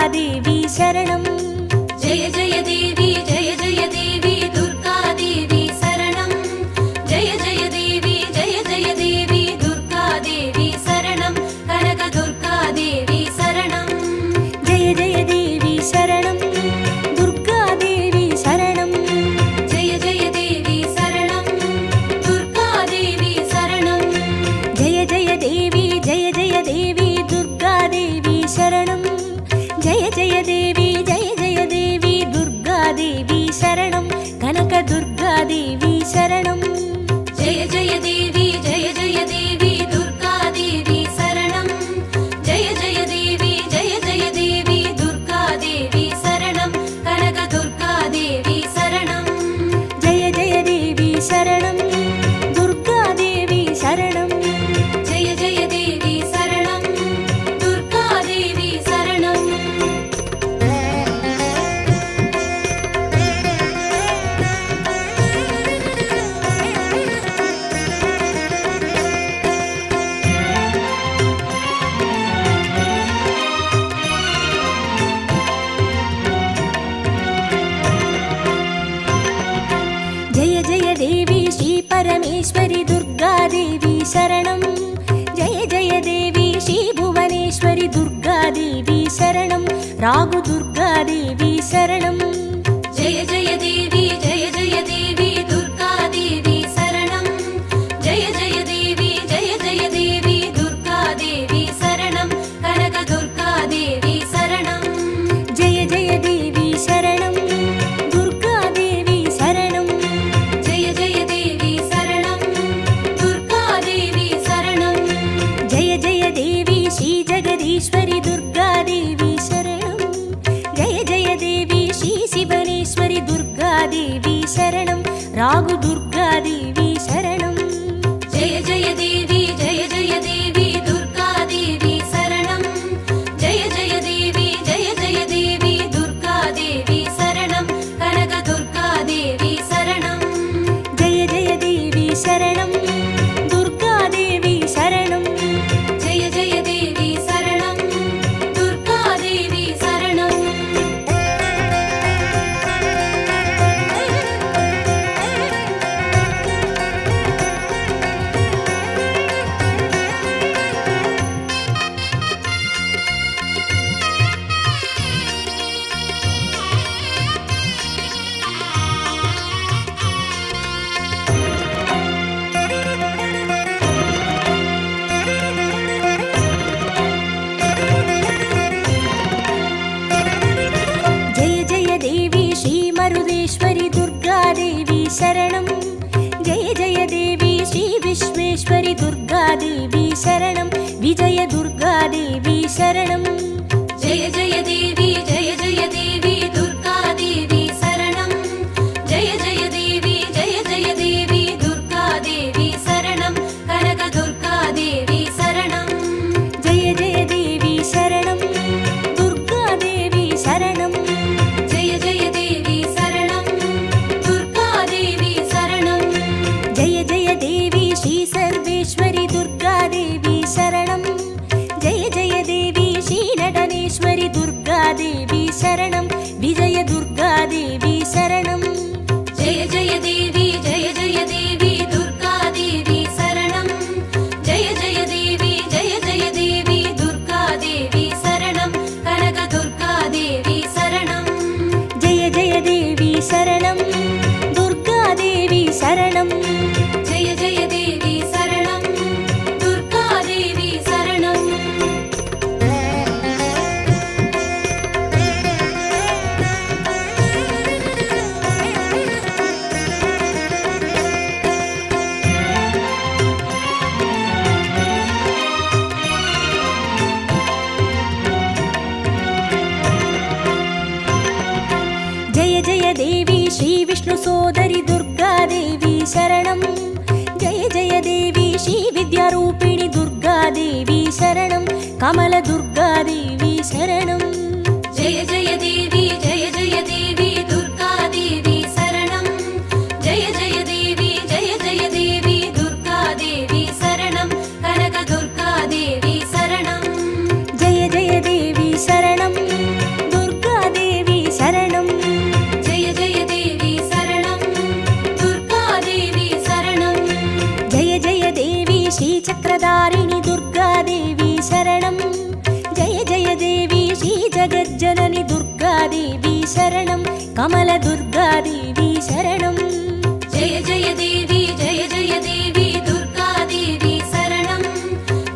दुर्गादेवी शरणं जय जय देवी दुर्गादेवी शरणं जय जय देवी दुर्गादेवी शरणं कनक दुर्गादेवी शरणं जय जय देवी शरणं दुर्गादेवी शरणं जय जय देवी शरणं दुर्गादेवी शरणं जय जय देवी दुर्गादेवी शरणं जय जय देवी दुर्गादेवी शरणं कनक दुर्गादेवी शरणं जय जय देवी दुर्गादेवी शरणं जय जय देवी दुर्गादेवी शरणं कनक दुर्गादेवी शरणं जय जय देवी शरणं दुर्गादेवी शरणं जय जय देवी शरणं दुर्गादेवी शरणं जय जय देवी श्री परमेश्वरी दुर्गादेवी शरणं जय जय देवी श्री भुवनेश्वरी दुर्गादेवी शरणं रागु दुर्गादेवी शरणं जय जय देवी दुर्गादेवी शरणं जय जय देवी दुर्गादेवी शरणं कनक दुर्गादेवी शरणं जय जय देवी शरणं दुर्गादेवी शरणं जय जय देवी शरणं दुर्गादेवी शरणं जय जय देवी श्री जगदीश्वरी दुर्गादेवी शरणं जय जय देवी श्री शिवनेश्वरी दुर्गादेवी शरणं रागु दुर्गादेवी शरणं जय जय देवी दुर्गादेवी शरणं जय जय देवी दुर्गादेवी शरणं कनक दुर्गादेवी शरणं जय जय देवी शरणं दुर्गादेवी शरणं जय जय देवी शरणं दुर्गादेवी शरणं जय जय देवी श्री मरुदेश्वरी दुर्गादेवी शरणं जय जय देवी श्री विश्वेश्वरी दुर्गादेवी शरणं विजय दुर्गादेवी शरणं जय जय देवी दुर्गादेवी शरणं जय जय देवी दुर्गादेवी शरणं कनक दुर्गादेवी शरणं जय जय देवी शरणं दुर्गादेवी शरणं जय जय देवी शरणं दुर्गादेवी शरणं जय जय देवी श्री सर्वेश्वरी दुर्गादेवी शरणं जय जय देवी श्री नटनेश्वरी दुर्गादेवी शरणं विजय दुर्गादेवी शरणं जय जय देवी दुर्गादेवी शरणं जय जय देवी दुर्गादेवी शरणं कनक दुर्गादेवी शरणं जय जय देवी शरणं दुर्गादेवी शरणं जय जय देवी शरणं दुर्गादेवी शरणं जय जय देवी श्री विष्णु सोदरी दुर्गादेवी शरणं जय जय देवी श्री विद्यारूपिणी दुर्गादेवी शरणं कमल दुर्गादेवी शरणं जय जय देवी दुर्गादेवी शरणं जय जय देवी दुर्गादेवी शरणं कनक दुर्गादेवी शरणं जय जय देवी शरणं கமல துர்கா தேவி சரணம். ஜெய ஜெய தேவி ஜெய ஜெய தேவி துர்கா தேவி சரணம்.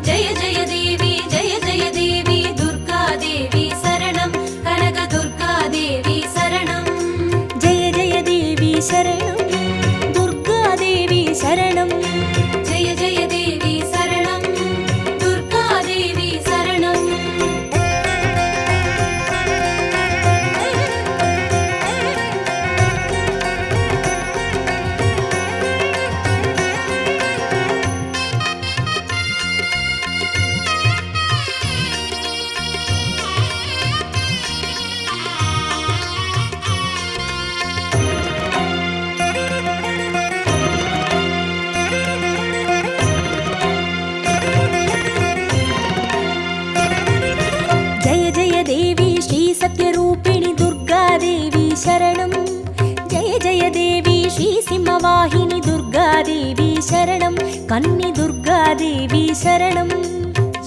ஜெய ஜெய தேவி ஜெய ஜெய தேவி துர்கா தேவி சரணம். கனக துர்கா தேவி சரணம். ஜெய ஜெய தேவி சரணம். துர்கா தேவி சரணம். ஜெய ஜெய தேவி சரணம். துர்கா தேவி சரணம். ஜெய ஜெய தேவி ஸ்ரீ சத்யரூபிணி துர்கா தேவி சரணம். ஜெய ஜெய தேவி ஸ்ரீ சிம்மவாகினி துர்கா தேவி சரணம். கன்னி துர்கா தேவி சரணம்.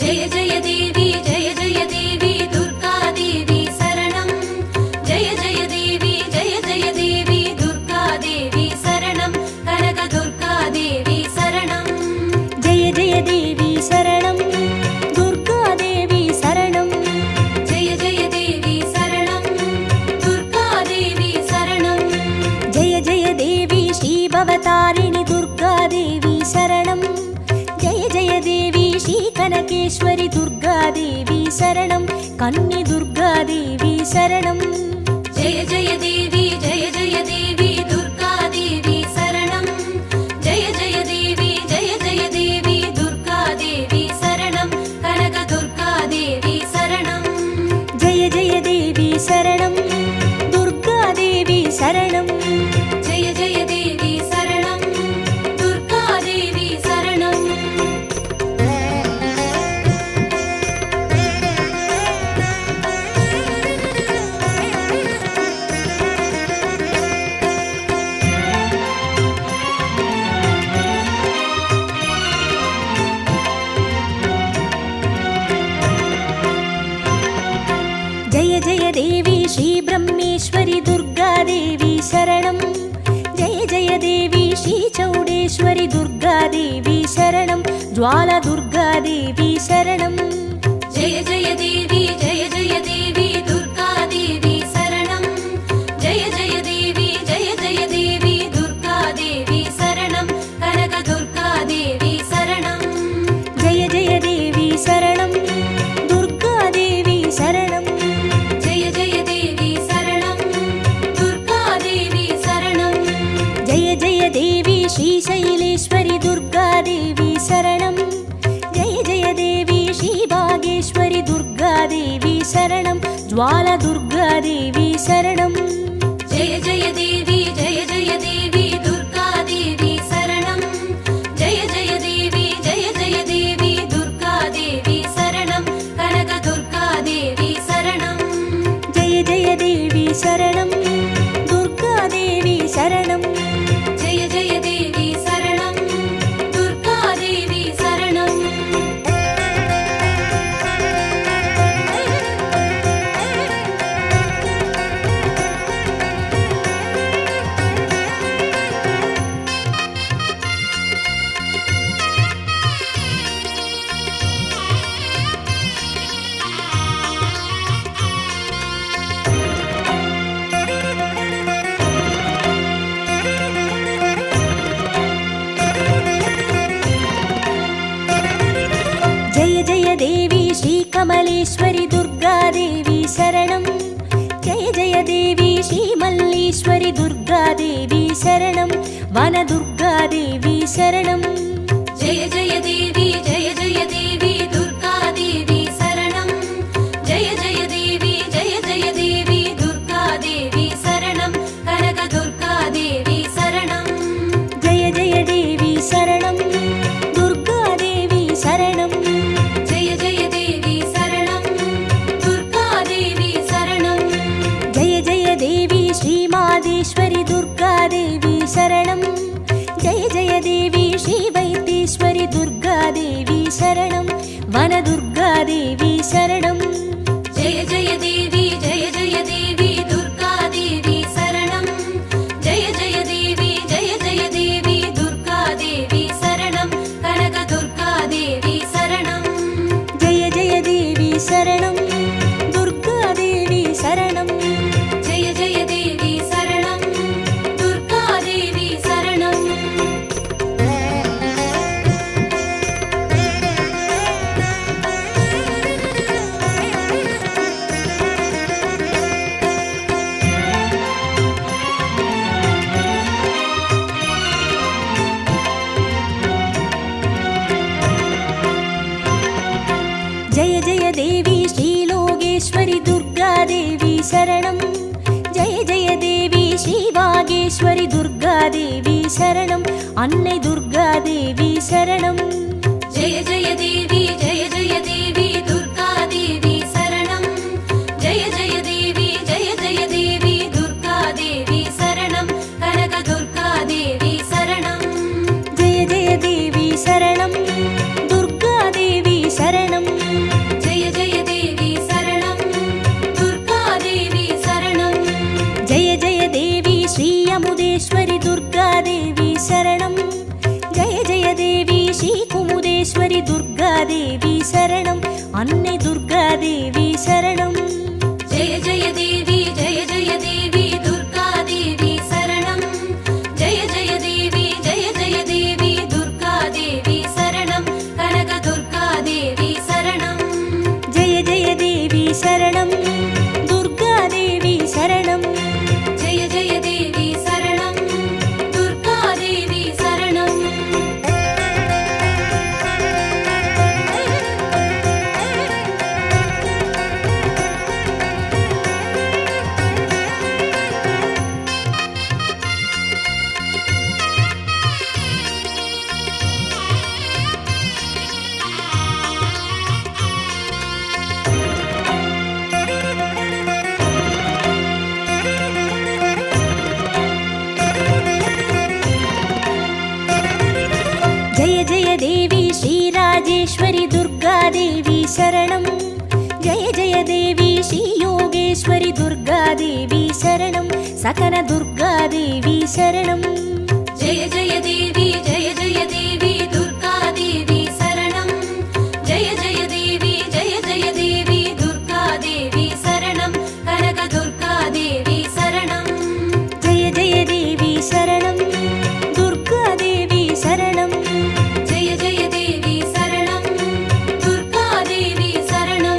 ஜெய ஜெய தேவி ஜெய ஜெய தேவி துர்கா தேவி சரணம். ஜெய ஜெய தேவி ஜெய ஜெய தேவி துர்கா தேவி சரணம். கனக துர்கா தேவி சரணம். ஜெய ஜெய தேவி சரணம். துர்கா தேவி சரணம். ஜெய ஜெய தேவி சரணம். துர்கா தேவி சரணம். ஜெய ஜெய தேவி ஸ்ரீ பவதாரிணி துர்கா தேவி சரணம். ஜெய ஜெய தேவி ஸ்ரீ கனகேஸ்வரி துர்கா தேவி சரணம். கன்னி துர்கா தேவி சரணம். ஜெய ஜெய தேவி ஜெய ஜெய தேவி துர்கா தேவி சரணம். ஜெய ஜெய தேவி ஜெய ஜெய தேவி துர்கா தேவி சரணம். கனக துர்கா தேவி சரணம். ஜெய ஜெய தேவி சரணம். துர்கா தேவி சரணம். ஜெய ஜெய தேவி சரணம். துர்கா தேவி சரணம். ஜெய ஜெய தேவி ஸ்ரீ பிரம்மேஸ்வரி துர்கா தேவி சரணம். ஜெய ஜெய தேவி ஸ்ரீ சௌடேஸ்வரி துர்கா தேவி சரணம். ஜுவால துர்கா தேவி சரணம். ஜெய ஜெய தேவி ஜெய ஜெய தேவி துர்கா தேவி சரணம். ஜெய ஜெய தேவி ஜெய ஜெய தேவி துர்கா தேவி சரணம். கனக துர்கா தேவி சரணம். ஜெய ஜெய தேவி சரணம். துர்கா தேவி சரணம். ஜெய ஜெய தேவி சரணம். துர்கா தேவி சரணம். ஜெய ஜெய தேவி ஸ்ரீ சைலேஸ்வரி துர்கா தேவி சரணம். ஜெய ஜெய தேவி ஸ்ரீ பாகேஸ்வரி துர்கா தேவி சரணம். ஜுவால துர்கா தேவி சரணம். ஜெய ஜெய தேவி ஜெய ஜெய தேவி துர்கா தேவி சரணம். ஜெய ஜெய தேவி ஜெய ஜெய தேவி துர்கா தேவி சரணம். கனக துர்கா தேவி சரணம். ஜெய ஜெய தேவி சரணம். துர்கா தேவி சரணம். ஜெய ஜெய தேவி சரணம். துர்கா தேவி சரணம். ஜெய ஜெய தேவி ஸ்ரீ கமலேஸ்வரி துர்கா தேவி சரணம். ஜெய ஜெய தேவி ஸ்ரீ மல்லீஸ்வரி துர்கா தேவி சரணம். வன துர்கா தேவி சரணம். ஜெய ஜெய தேவி ஜெய ஜெய தேவி துர்கா தேவி சரணம். ஜெய ஜெய தேவி ஜெய ஜெய தேவி துர்கா தேவி சரணம். கனக துர்கா தேவி சரணம். ஜெய ஜெய தேவி சரணம். துர்கா தேவி சரணம். ஜெய ஜெய தேவி சரணம். துர்கா தேவி சரணம். ஜெய ஜெய தேவி ஸ்ரீ மாதேஸ்வரி துர்கா தேவி சரணம். ஜெய ஜெய தேவி ஸ்ரீ வைத்தீஸ்வரி துர்கா தேவி சரணம். வன துர்கா தேவி சரணம். ஜெய ஜெய தேவி ஜெய ஜெய தேவி துர்கா தேவி சரணம். शरणं जय जय देवी श्रीवागेश्वरि दुर्गादेवी शरणं अन्नै दुर्गादेवी शरणं जय जय देवी दुर्गादेवी शरणं जय जय देवी दुर्गादेवी शरणं कनकदुर्गादेवी शरणं जय जय देवी शरणं दुर्गादेवी शरणं जय जय देवी शरणं दुर्गादेवी शरणं जय जय देवी श्री अमुदेश्वरि दुर्गादेवी शरणं जय जय देवी श्री कुमुदेश्वरि दुर्गादेवी शरणं अन्नै दुर्गादेवी शरणं जय जय देवी दुर्गादेवी शरणं जय जय देवी दुर्गादेवी शरणं कनकदुर्गादेवी शरणं जय जय देवी शरणं दुर्गादेवी शरणं जय जय देवी शरणं दुर्गादेवी शरणं जय जय देवी श्रीराजेश्वरि दुर्गादेवी शरणं जय जय देवी श्रीयोगेश्वरि दुर्गादेवी शरणं सकल दुर्गादेवी शरणं जय जय देवी दुर्गादेवी शरणं जय जय देवी दुर्गादेवी शरणं कनकदुर्गादेवी शरणं जय जय देवी शरणं दुर्गादेवी शरणं जय जय देवी शरणं दुर्गादेवी शरणं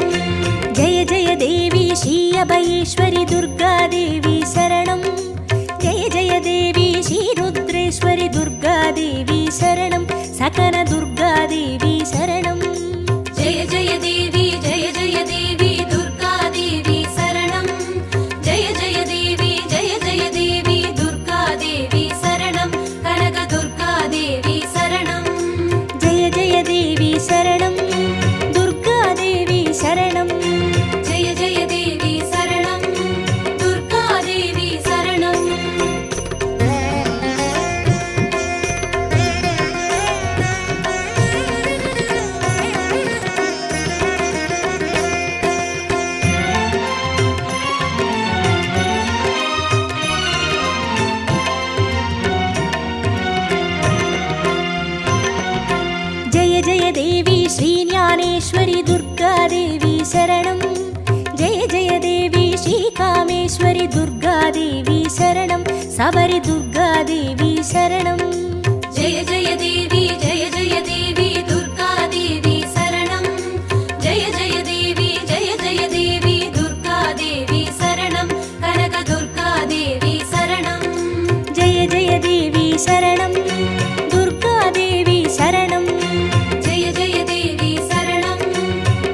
जय जय देवी श्री अभयेश्वरि दुर्गादेवी शरणं जय जय देवी श्री रुद्रेश्वरि दुर्गादेवी शरणं सकल दुर्गादेवी शरणं जय जय देवी दुर्गादेवी शरणं जय जय देवी दुर्गादेवी शरणं कनकदुर्गादेवी शरणं जय जय देवी शरणं दुर्गादेवी शरणं जय जय देवी शरणं दुर्गादेवी शरणं जय जय देवी श्रीज्ञानेश्वरि दुर्गादेवी शरणं जय जय देवी श्रीकामेश्वरि दुर्गादेवी शरणं सबरि दुर्गादेवी शरणं जय जय देवी दुर्गादेवी शरणं जय जय देवी दुर्गादेवी शरणं कनकदुर्गादेवी शरणं जय जय देवी शरणं दुर्गादेवी शरणं जय जय देवी शरणं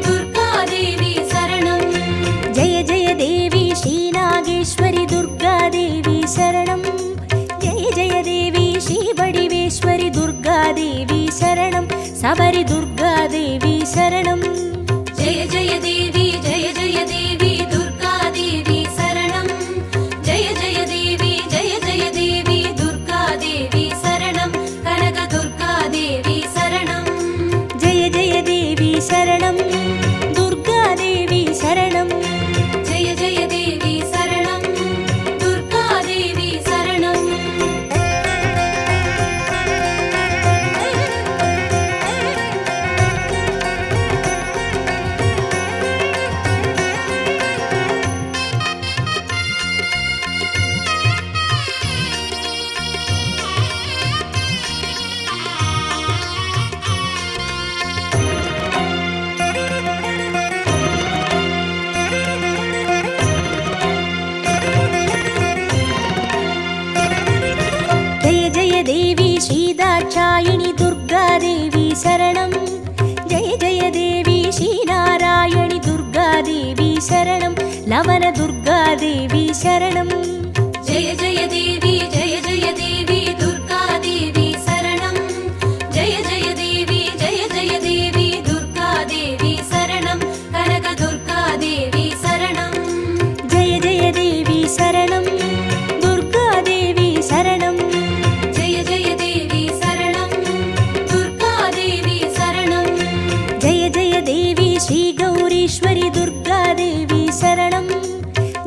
दुर्गादेवी शरणं जय जय देवी श्रीनागेश्वरि दुर्गादेवी शरणं जय जय देवी श्रीवडिवेश्वरि दुर्गादेवी शरणं सबरि दुर्गादेवी शरणं जय जय देवी दुर्गादेवी शरणं जय जय देवी दुर्गादेवी शरणं कनकदुर्गादेवी शरणं जय जय देवी शरणं दुर्गादेवी शरणं जय जय देवी शरणं दुर्गादेवी शरणं देवी श्रीदाक्षायिणी दुर्गादेवी शरणं जय जय देवी श्रीनारायणि दुर्गा दुर्गादेवी शरणं लवनदुर्गादेवी शरणं जय जय देवी दुर्गादेवी शरणं जय जय देवी दुर्गादेवी शरणं कनकदुर्गादेवी शरणं जय जय देवी शरणं दुर्गादेवी शरणं जय जय देवी शरणं दुर्गादेवी शरणं जय जय देवी श्रीगौरीश्वरि दुर्गादेवी शरणं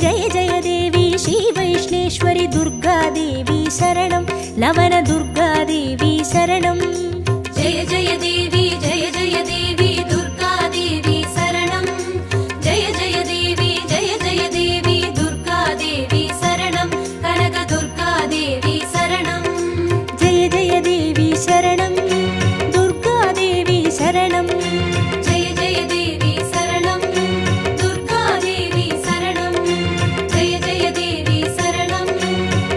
जय जय देवी श्रीवैष्णेश्वरि दुर्गादेवी शरणं लवनदुर्गादेवी शरणं जय जय देवी दुर्गादेवी शरणं जय जय देवी दुर्गादेवी शरणं कनकदुर्गादेवी शरणं जय जय देवी शरणं दुर्गादेवी शरणं जय जय देवी शरणं दुर्गादेवी शरणं जय जय देवी शरणं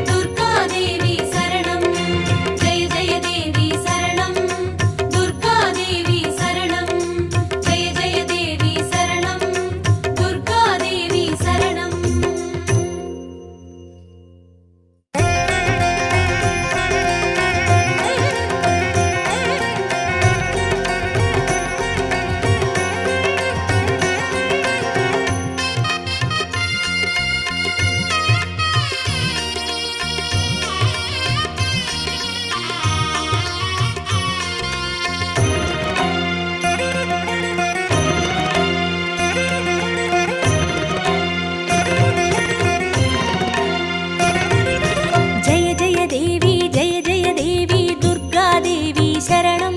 दुर्गादेवी शरणं जय जय देवी शरणं दुर्गादेवी शरणं जय जय देवी शरणं दुर्गादेवी शरणं जय जय देवी दुर्गादेवी शरणं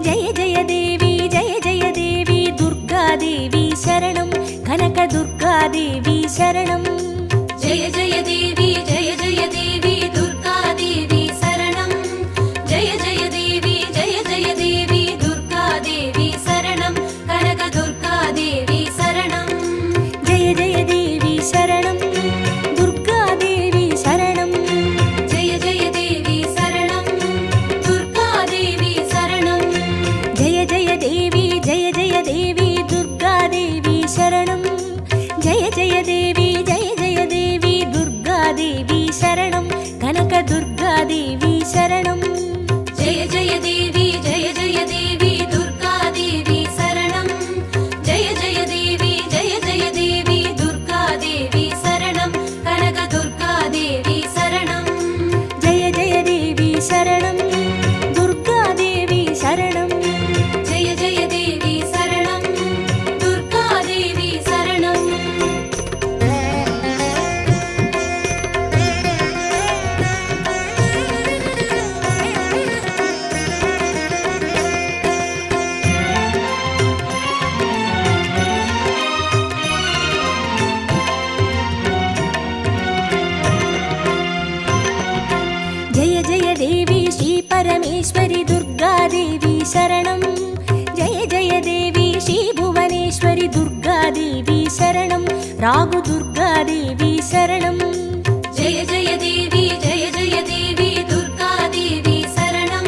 जय जय देवी दुर्गादेवी शरणं कनकदुर्गादेवी शरणं जय जय देवी दुर्गादेवी शरणं जय जय देवी दुर्गादेवी शरणं कनकदुर्गादेवी शरणं जय जय देवी शरणं दुर्गादेवी शरणं जय जय देवी शरणं दुर्गादेवी शरणं जय जय देवी दुर्गादेवी शरणं जय जय देवी दुर्गादेवी शरणं कनकदुर्गादेवी शरणं जय जय देवी दुर्गादेवी शरणं जय जय देवी दुर्गादेवी शरणं कनकदुर्गादेवी शरणं जय जय देवी शरणं दुर्गादेवी शरणं जय जय देवी शरणं दुर्गादेवी शरणं जय जय देवी श्री परमेश्वरि दुर्गादेवी शरणं जय जय देवी श्री भुवनेश्वरि दुर्गादेवी शरणं रागु दुर्गादेवी शरणं जय जय देवी दुर्गादेवी शरणं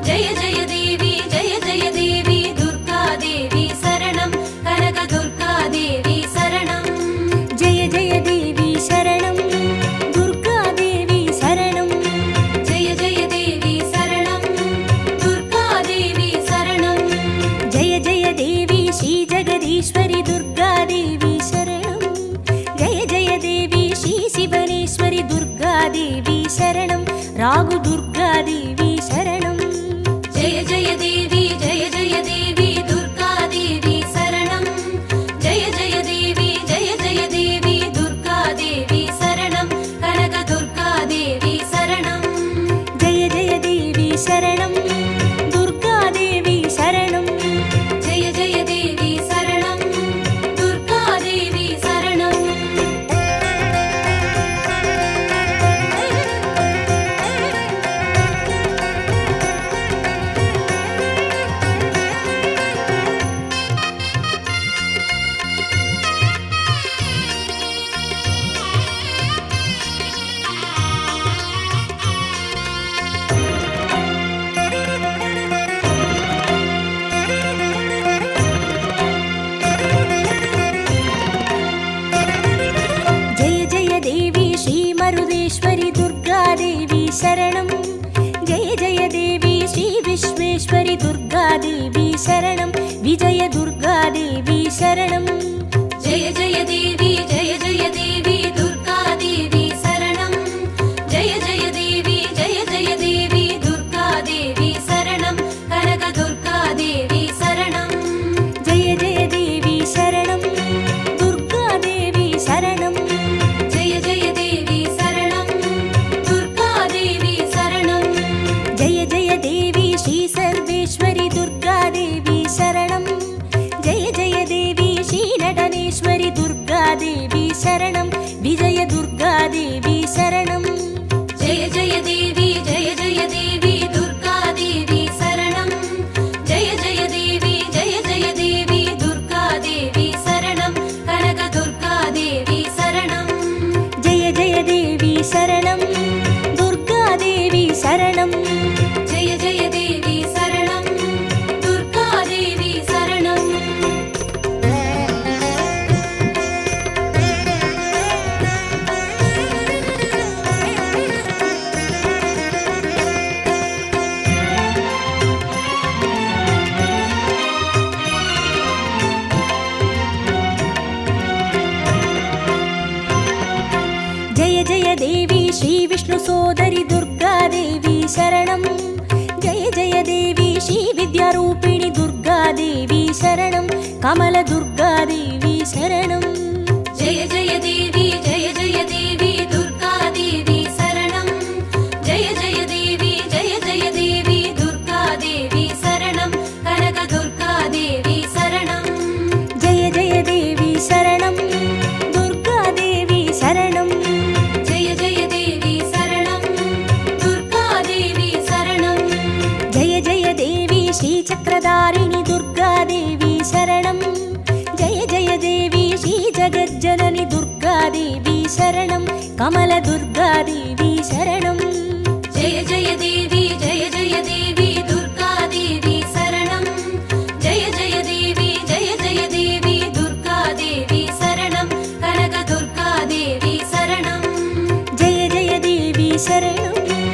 जय जय देवी दुर्गादेवी शरणं कनकदुर्गादेवी शरणं जय जय देवी शरणं दुर्गादेवी शरणं जय जय देवी शरणं दुर्गादेवी शरणं जय जय देवी श्री जगदीश्वरि दुर्गादेवी शरणं जय जय देवी श्री शिवनेश्वरि दुर्गादेवी शरणं रागु दुर्गादेवी शरणं जय जय देवी दुर्गादेवी शरणं जय जय देवी दुर्गादेवी शरणं कनकदुर्गादेवी शरणं जय जय देवी शरणं दुर्गादेवी शरणं जय जय देवी शरणं दुर्गादेवी शरणं शरणं जय जय देवी श्री विश्वेश्वरि दुर्गा देवी शरणं विजय दुर्गा देवी शरणं जय जय देवी दुर्गा देवी शरणं जय जय देवी दुर्गा देवी शरणं कनक दुर्गा देवी शरणं जय जय देवी शरणं दुर्गा देवी शरणं जय जय देवी शरणं दुर्गा देवी शरणं जय जय देवी श्री सर्वेश्वरि दुर्गा देवी शरणं जय जय देवी श्री नटनेश्वरि दुर्गा देवी शरणं विजय दुर्गा देवी शरणं जय जय देवी दुर्गा देवी शरणं जय जय देवी दुर्गा देवी शरणं कनक दुर्गा देवी शरणं जय जय देवी शरणं दुर्गा देवी शरणं जय जय देवी शरणं दुर्गा देवी शरणं जय जय देवी श्री विष्णु सोदरि दुर्गा देवी शरणं जय जय देवी श्री विद्यारूपिणि दुर्गा देवी शरणं कमल दुर्गा देवी शरणं जय जय देवी दुर्गा देवी शरणं जय जय देवी दुर्गा देवी शरणं कनक दुर्गा देवी शरणं जय जय देवी शरणं दुर्गा देवी शरणं जय जय देवी शरणं दुर्गा देवी शरणं जय जय देवी श्री चक्रधारिणि दुर्गा देवी शरणं जय जय देवी श्री जगज्जननि दुर्गा देवी शरणं कमल दुर्गा देवी शरणं जय जय देवी दुर्गा देवी शरणं जय जय देवी दुर्गा देवी शरणं कनक दुर्गा देवी शरणं जय जय देवी शरणं